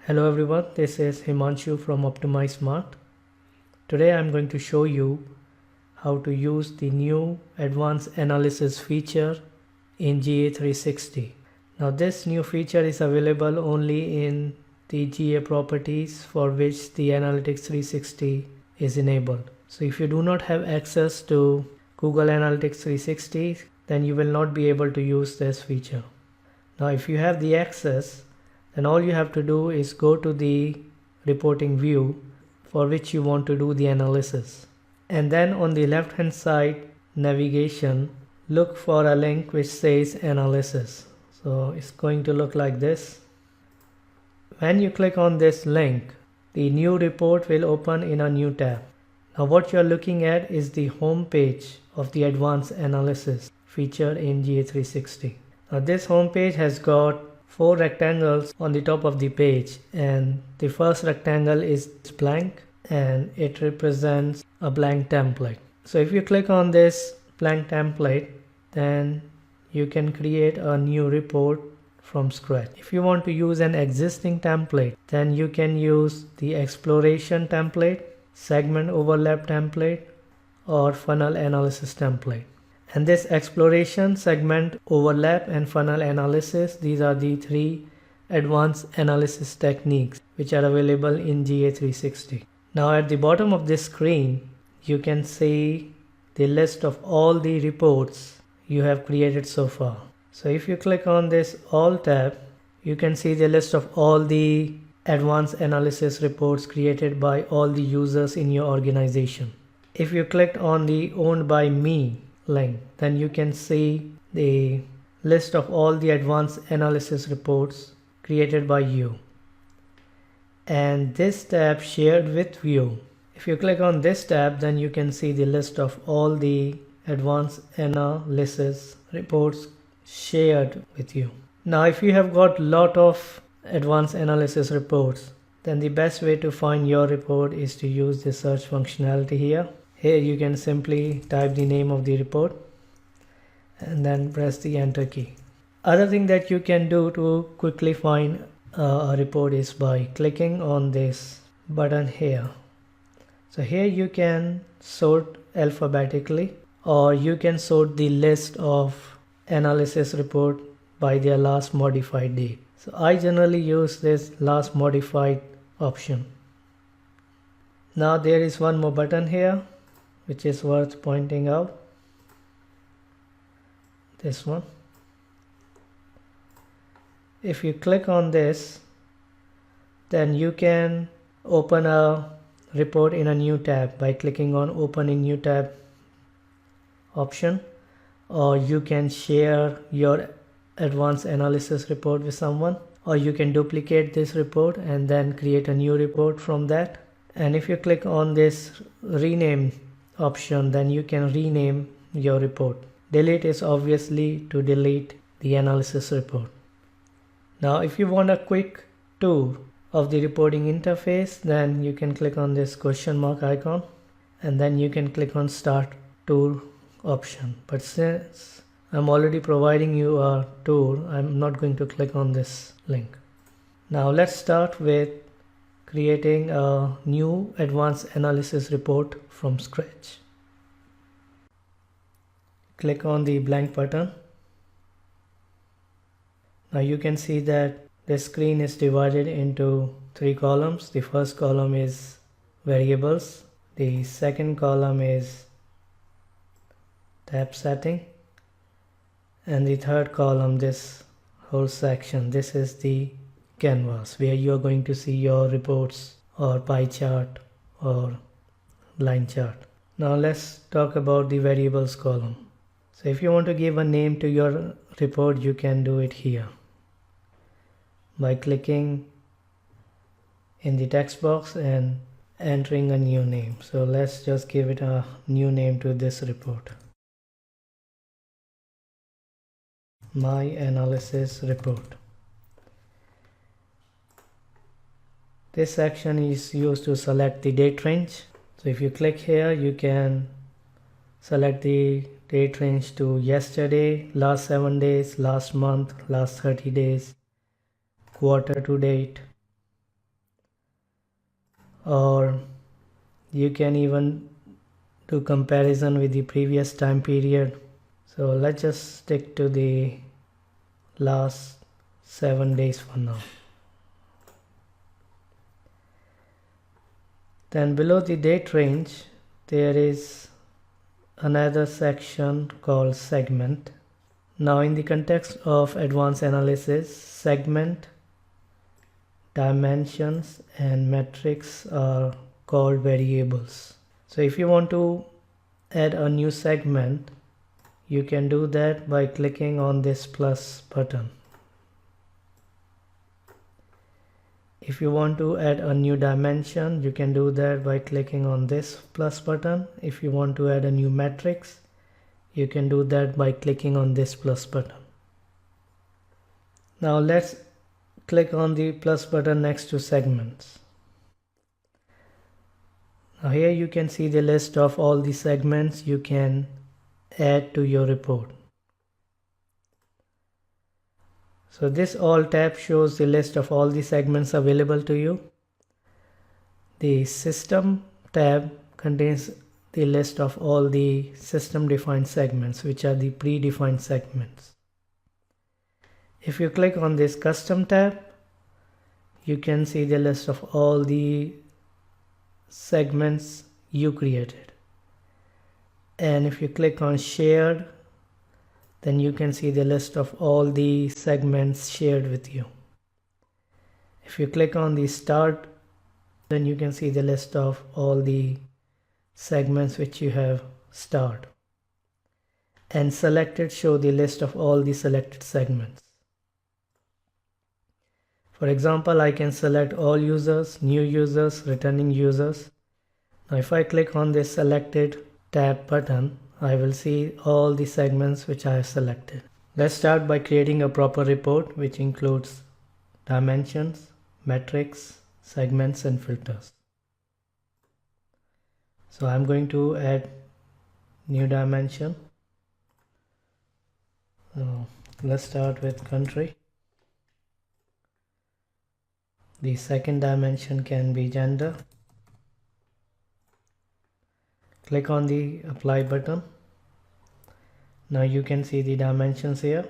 Hello everyone, this is Himanshu from Optimize Smart. Today I'm going to show you how to use the new advanced analysis feature in GA360. Now this new feature is available only in the GA properties for which the Analytics 360 is enabled. So if you do not have access to Google Analytics 360, then you will not be able to use this feature. Now if you have the access, then all you have to do is go to the reporting view for which you want to do the analysis. And then on the left hand side navigation, look for a link which says analysis. So it's going to look like this. When you click on this link, the new report will open in a new tab. Now what you are looking at is the home page of the advanced analysis feature in GA360. Now this home page has got 4 rectangles on the top of the page, and the first rectangle is blank and it represents a blank template. So if you click on this blank template, then you can create a new report from scratch. If you want to use an existing template, then you can use the exploration template, segment overlap template, or funnel analysis template. And this exploration, segment overlap, and funnel analysis, these are the 3 advanced analysis techniques which are available in GA360. Now at the bottom of this screen, you can see the list of all the reports you have created so far. So if you click on this All tab, you can see the list of all the advanced analysis reports created by all the users in your organization. If you clicked on the Owned by Me link, then you can see the list of all the advanced analysis reports created by you. And this tab Shared with View, if you click on this tab, then you can see the list of all the advanced analysis reports shared with you. Now if you have got lot of advanced analysis reports, then the best way to find your report is to use the search functionality here. Here you can simply type the name of the report and then press the enter key. Other thing that you can do to quickly find a report is by clicking on this button here. So here you can sort alphabetically, or you can sort the list of analysis report by their last modified date. So I generally use this last modified option. Now there is one more button here which is worth pointing out, this one. If you click on this, then you can open a report in a new tab by clicking on Opening New Tab option, or you can share your advanced analysis report with someone, or you can duplicate this report and then create a new report from that. And if you click on this rename option, then you can rename your report. Delete is obviously to delete the analysis report. Now if you want a quick tour of the reporting interface, then you can click on this question mark icon and then you can click on Start Tour option. But since I'm already providing you a tour, I'm not going to click on this link. Now let's start with creating a new advanced analysis report from scratch. Click on the blank button. Now you can see that the screen is divided into 3 columns. The first column is variables, the second column is tab setting, and the third column, this whole section, this is the canvas where you are going to see your reports or pie chart or line chart. Now let's talk about the variables column. So if you want to give a name to your report, you can do it here by clicking in the text box and entering a new name. So let's just give it a new name to this report. My analysis report. This section is used to select the date range. So if you click here, you can select the date range to yesterday, last 7 days, last month, last 30 days, quarter to date, or you can even do comparison with the previous time period. So let's just stick to the last 7 days for now. Then below the date range there is another section called segment. Now in the context of advanced analysis, segment, dimensions and metrics are called variables. So if you want to add a new segment, you can do that by clicking on this plus button. If you want to add a new dimension, you can do that by clicking on this plus button. If you want to add a new matrix, you can do that by clicking on this plus button. Now let's click on the plus button next to segments. Now here you can see the list of all the segments you can add to your report. So this all tab shows the list of all the segments available to you. The system tab contains the list of all the system defined segments, which are the predefined segments. If you click on this custom tab, you can see the list of all the segments you created. And if you click on shared, then you can see the list of all the segments shared with you. If you click on the start, then you can see the list of all the segments which you have starred. And selected show the list of all the selected segments. For example, I can select all users, new users, returning users. Now if I click on this selected tab button, I will see all the segments which I have selected. Let's start by creating a proper report which includes dimensions, metrics, segments and filters. So I'm going to add new dimension. So let's start with country. The second dimension can be gender. Click on the apply button. Now you can see the dimensions here,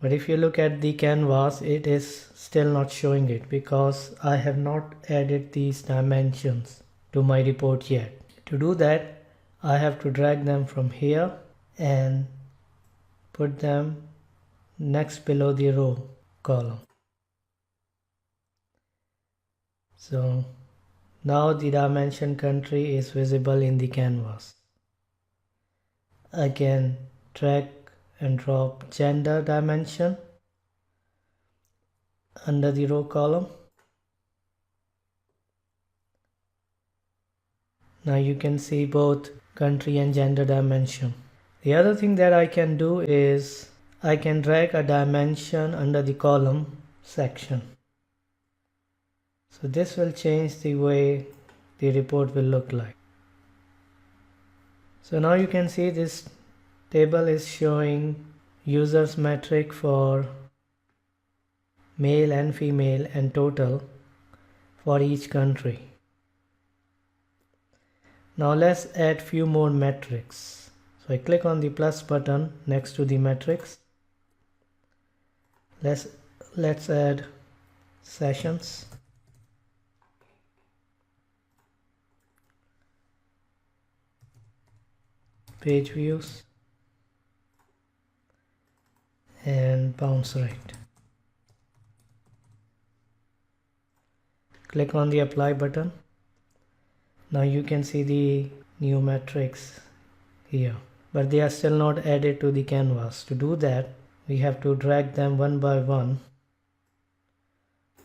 but if you look at the canvas, it is still not showing it because I have not added these dimensions to my report yet. To do that, I have to drag them from here and put them next below the row column. So now the dimension country is visible in the canvas. I can drag and drop gender dimension under the row column. Now you can see both country and gender dimension. The other thing that I can do is I can drag a dimension under the column section. So this will change the way the report will look like. So now you can see this table is showing users metric for male and female and total for each country. Now let's add few more metrics. So I click on the plus button next to the metrics. Let's add sessions. Page views and bounce rate. Click on the apply button. Now you can see the new metrics here, but they are still not added to the canvas. To do that, we have to drag them one by one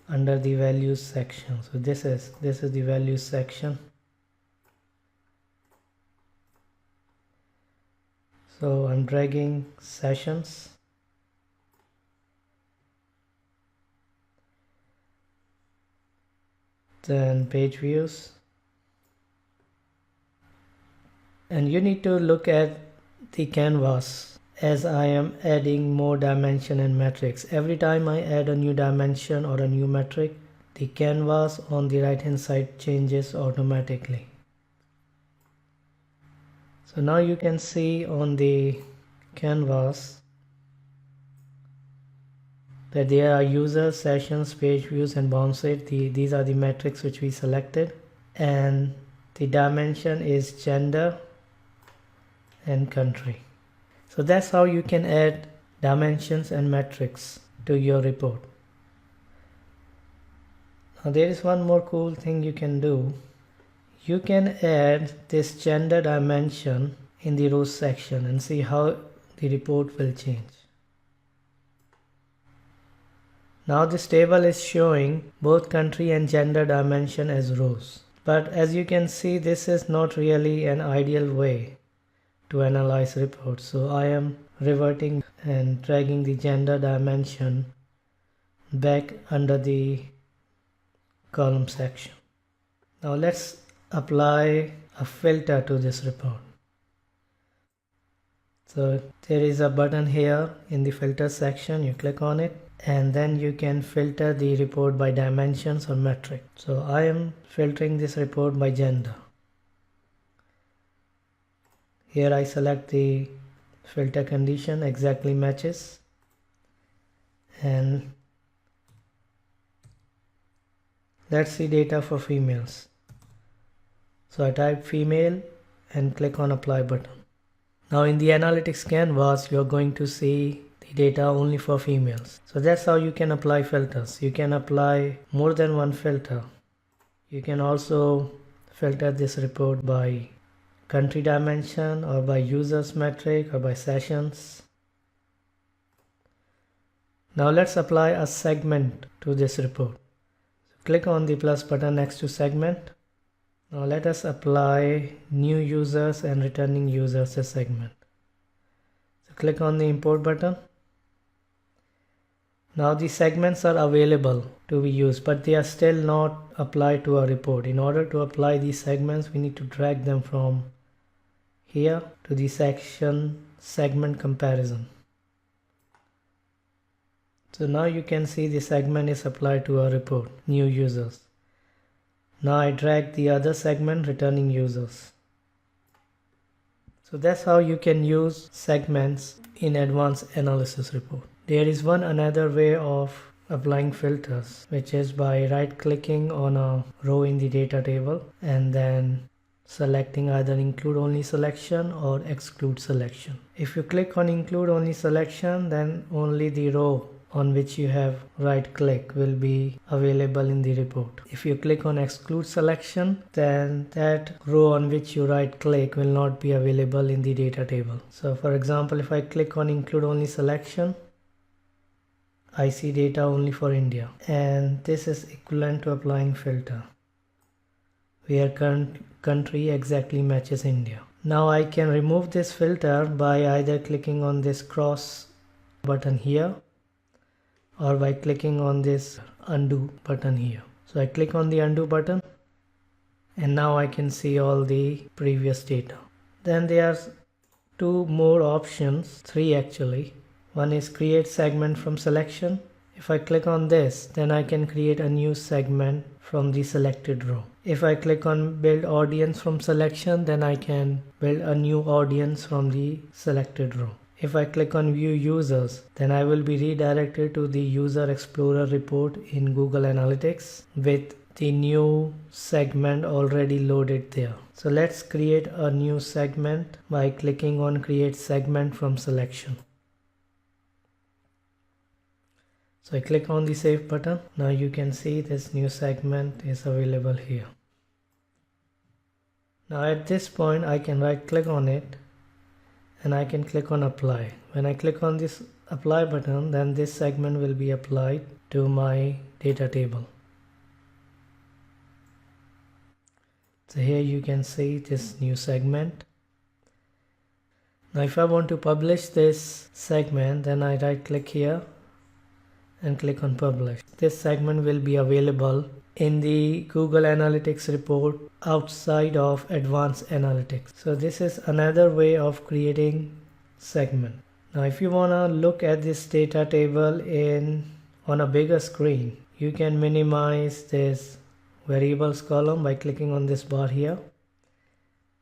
under the values section. So this is the values section. So I'm dragging sessions, then page views, and you need to look at the canvas as I am adding more dimension and metrics. Every time I add a new dimension or a new metric, the canvas on the right hand side changes automatically. So now you can see on the canvas that there are users, sessions, page views and bounce rate. These are the metrics which we selected, and the dimension is gender and country. So that's how you can add dimensions and metrics to your report. Now there is one more cool thing you can do. You can add this gender dimension in the rows section and see how the report will change. Now this table is showing both country and gender dimension as rows. But as you can see, this is not really an ideal way to analyze reports. So I am reverting and dragging the gender dimension back under the column section. Now let's apply a filter to this report. So there is a button here in the filter section. You click on it and then you can filter the report by dimensions or metric. So I am filtering this report by gender. Here I select the filter condition exactly matches, and let's see data for females. So I type female and click on apply button. Now in the analytics canvas you are going to see the data only for females. So that's how you can apply filters. You can apply more than one filter. You can also filter this report by country dimension or by users metric or by sessions. Now let's apply a segment to this report. So click on the plus button next to segment. Now let us apply new users and returning users as segment. So click on the import button. Now the segments are available to be used, but they are still not applied to our report. In order to apply these segments, we need to drag them from here to the section segment comparison. So now you can see the segment is applied to our report, new users. Now I drag the other segment, returning users. So that's how you can use segments in advanced analysis report. There is another way of applying filters, which is by right clicking on a row in the data table and then selecting either include only selection or exclude selection. If you click on include only selection, then only the row on which you have right click will be available in the report. If you click on exclude selection, then that row on which you right click will not be available in the data table. So for example, if I click on include only selection, I see data only for India, and this is equivalent to applying filter where country exactly matches India. Now I can remove this filter by either clicking on this cross button here or by clicking on this undo button here. So I click on the undo button and now I can see all the previous data. Then there are two more options, three actually. One is create segment from selection. If I click on this, then I can create a new segment from the selected row. If I click on build audience from selection, then I can build a new audience from the selected row. If I click on view users, then I will be redirected to the user explorer report in Google Analytics with the new segment already loaded there. So let's create a new segment by clicking on create segment from selection. So I click on the save button. Now you can see this new segment is available here. Now at this point I can right click on it and I can click on apply. When I click on this apply button, then this segment will be applied to my data table. So here you can see this new segment. Now if I want to publish this segment, then I right click here and click on publish. This segment will be available in the Google Analytics report outside of advanced analytics. So this is another way of creating segment. Now if you want to look at this data table on a bigger screen, You can minimize this variables column by clicking on this bar here.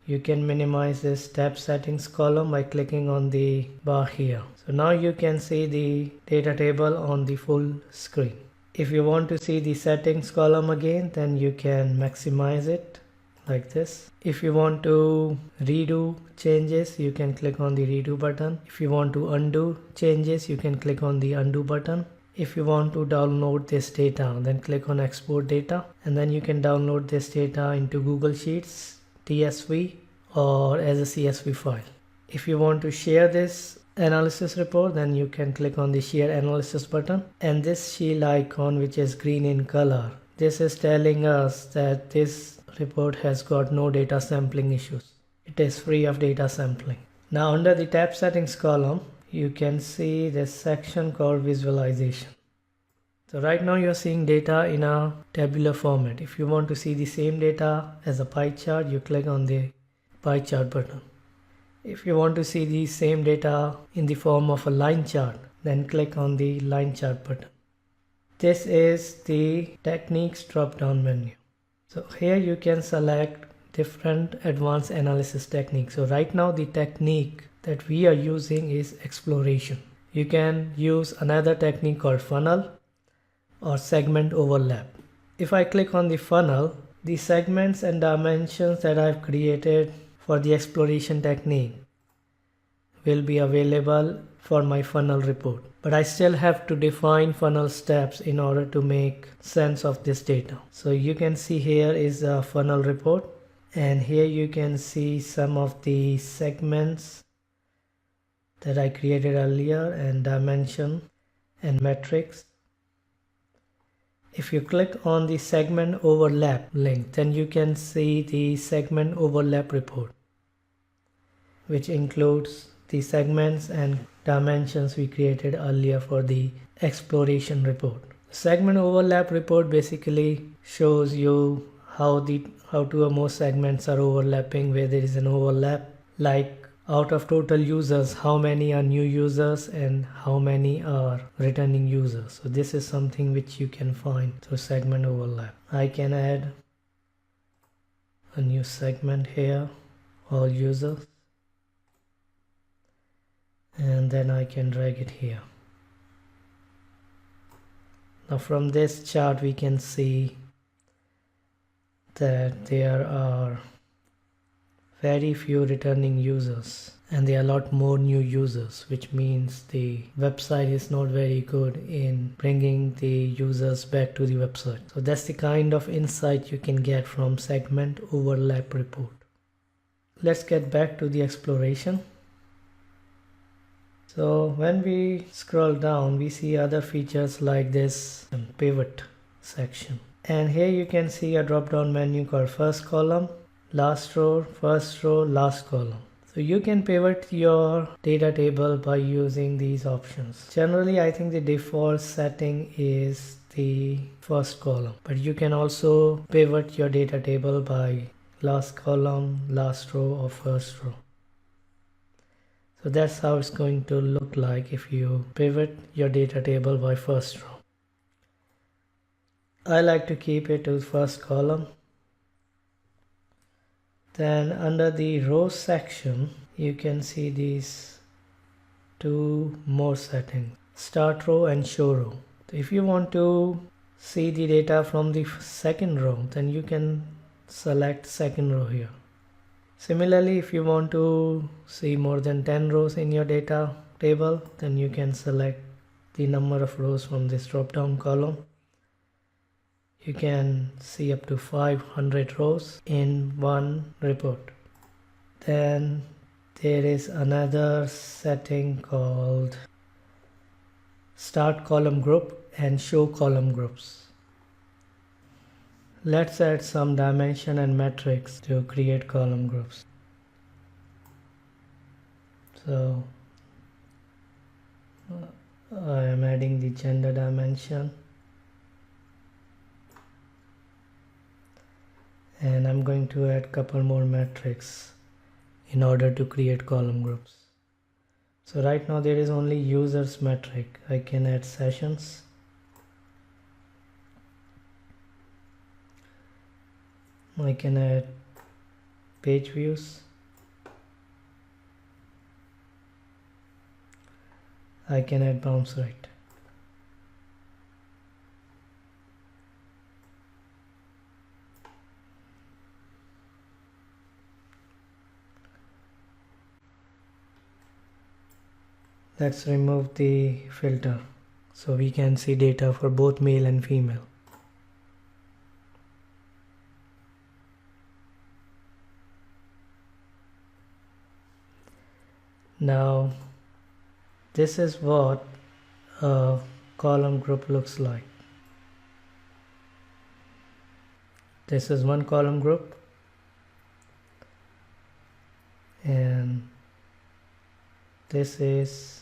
You can minimize this tab settings column by clicking on the bar here. So now you can see the data table on the full screen. If you want to see the settings column again, then you can maximize it like this. If you want to redo changes, you can click on the redo button. If you want to undo changes, you can click on the undo button. If you want to download this data, then click on export data, and then you can download this data into Google Sheets, TSV, or as a CSV file. If you want to share this analysis report, then you can click on the share analysis button, and this shield icon, which is green in color, this is telling us that this report has got no data sampling issues. It is free of data sampling. Now under the tab settings column, you can see this section called visualization. So right now you're seeing data in a tabular format. If you want to see the same data as a pie chart, you click on the pie chart button. If you want to see the same data in the form of a line chart, then click on the line chart button. This is the techniques drop down menu. So here you can select different advanced analysis techniques. So right now the technique that we are using is exploration. You can use another technique called funnel or segment overlap. If I click on the funnel, the segments and dimensions that I've created for the exploration technique will be available for my funnel report. But I still have to define funnel steps in order to make sense of this data. So you can see here is a funnel report, and here you can see some of the segments that I created earlier and dimension and metrics. If you click on the segment overlap link, then you can see the segment overlap report, which includes the segments and dimensions we created earlier for the exploration report. Segment overlap report basically shows you how two or more segments are overlapping, where there is an overlap, like out of total users, how many are new users and how many are returning users. So this is something which you can find through segment overlap. I can add a new segment here, all users, and then I can drag it here. Now from this chart we can see that there are very few returning users and there are a lot more new users, which means the website is not very good in bringing the users back to the website. So that's the kind of insight you can get from segment overlap report. Let's get back to the exploration. So when we scroll down, we see other features like this pivot section. And here you can see a drop down menu called first column, last row, first row, last column. So you can pivot your data table by using these options. Generally, I think the default setting is the first column, but you can also pivot your data table by last column, last row, or first row. So that's how it's going to look like if you pivot your data table by first row. I like to keep it to first column. Then under the row section, you can see these two more settings, start row and show row. So if you want to see the data from the second row, then you can select second row here. Similarly, if you want to see more than 10 rows in your data table, then you can select the number of rows from this drop down column. You can see up to 500 rows in one report. Then there is another setting called start column group and show column groups. Let's add some dimension and metrics to create column groups. So I am adding the gender dimension, and I'm going to add a couple more metrics in order to create column groups. So right now there is only users metric. I can add sessions, I can add page views. I can add bounce rate. Let's remove the filter so we can see data for both male and female. Now this is what a column group looks like. This is one column group, and this is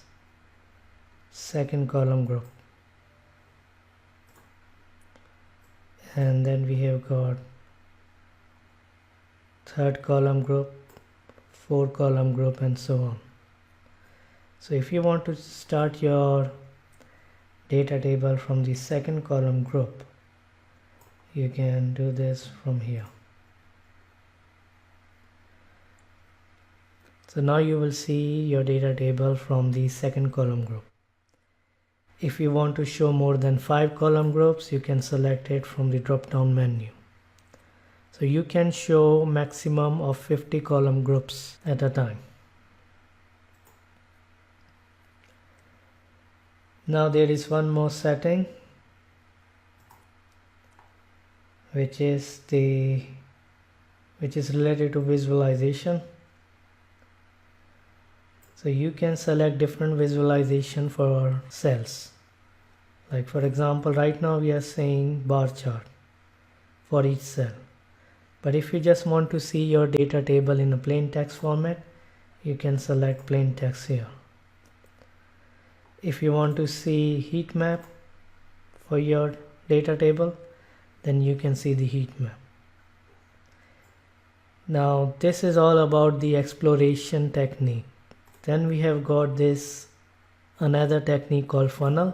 second column group, and then we have got third column group, fourth column group, and so on. So if you want to start your data table from the second column group, you can do this from here. So now you will see your data table from the second column group. If you want to show more than 5 column groups, you can select it from the drop down menu. So you can show maximum of 50 column groups at a time. Now there is one more setting, which is related to visualization. So you can select different visualization for cells. Like for example, right now we are saying bar chart for each cell. But if you just want to see your data table in a plain text format, you can select plain text here. If you want to see heat map for your data table, then you can see the heat map. Now this is all about the exploration technique. Then we have got this another technique called funnel.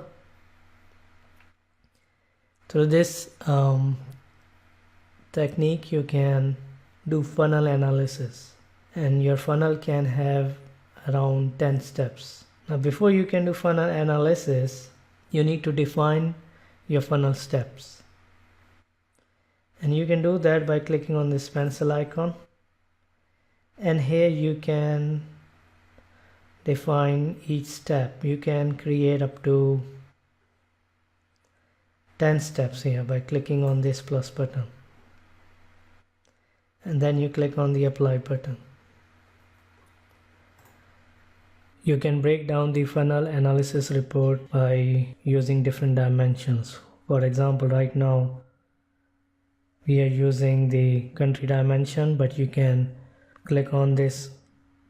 Through this technique you can do funnel analysis, and your funnel can have around 10 steps. Now before you can do funnel analysis, you need to define your funnel steps, and you can do that by clicking on this pencil icon, and here you can define each step. You can create up to 10 steps here by clicking on this plus button, and then you click on the apply button. You can break down the funnel analysis report by using different dimensions. For example, right now we are using the country dimension, but you can click on this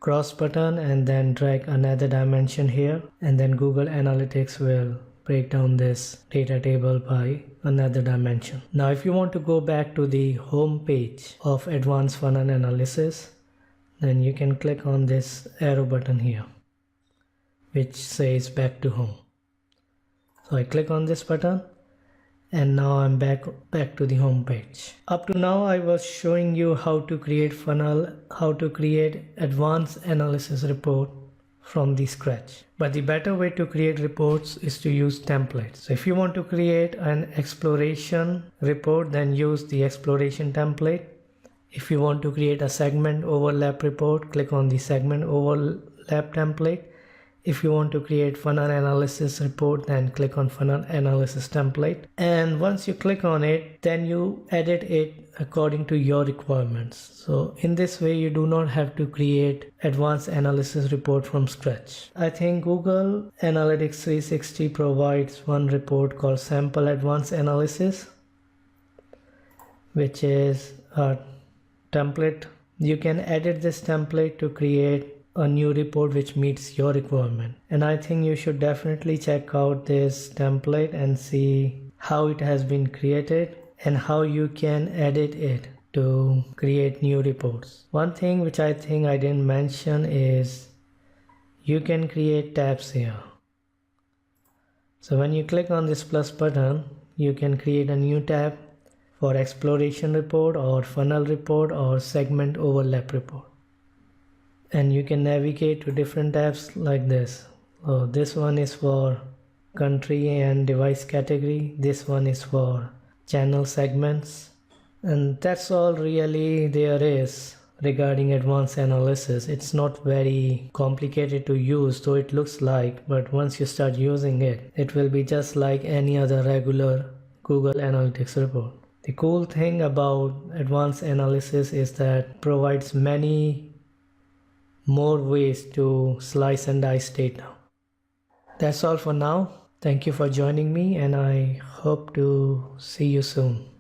cross button and then drag another dimension here, and then Google Analytics will break down this data table by another dimension. Now if you want to go back to the home page of advanced funnel analysis, then you can click on this arrow button here, which says back to home. So I click on this button, and now I'm back to the home page. Up to now I was showing you how to create funnel, how to create advanced analysis report from the scratch. But the better way to create reports is to use templates. So if you want to create an exploration report, then use the exploration template. If you want to create a segment overlap report, click on the segment overlap template. If you want to create funnel analysis report, then click on funnel analysis template. And once you click on it, then you edit it according to your requirements. So in this way, you do not have to create advanced analysis report from scratch. I think Google Analytics 360 provides one report called sample advanced analysis, which is a template. You can edit this template to create a new report which meets your requirement, and I think you should definitely check out this template and see how it has been created and how you can edit it to create new reports. One thing which I think I didn't mention is you can create tabs here. So when you click on this plus button, you can create a new tab. for exploration report or funnel report or segment overlap report. And you can navigate to different tabs like this. So this one is for country and device category. This one is for channel segments. And that's all really there is regarding advanced analysis. It's not very complicated to use, though it looks like, but once you start using it, it will be just like any other regular Google Analytics report. The cool thing about advanced analysis is that it provides many more ways to slice and dice data. That's all for now. Thank you for joining me, and I hope to see you soon.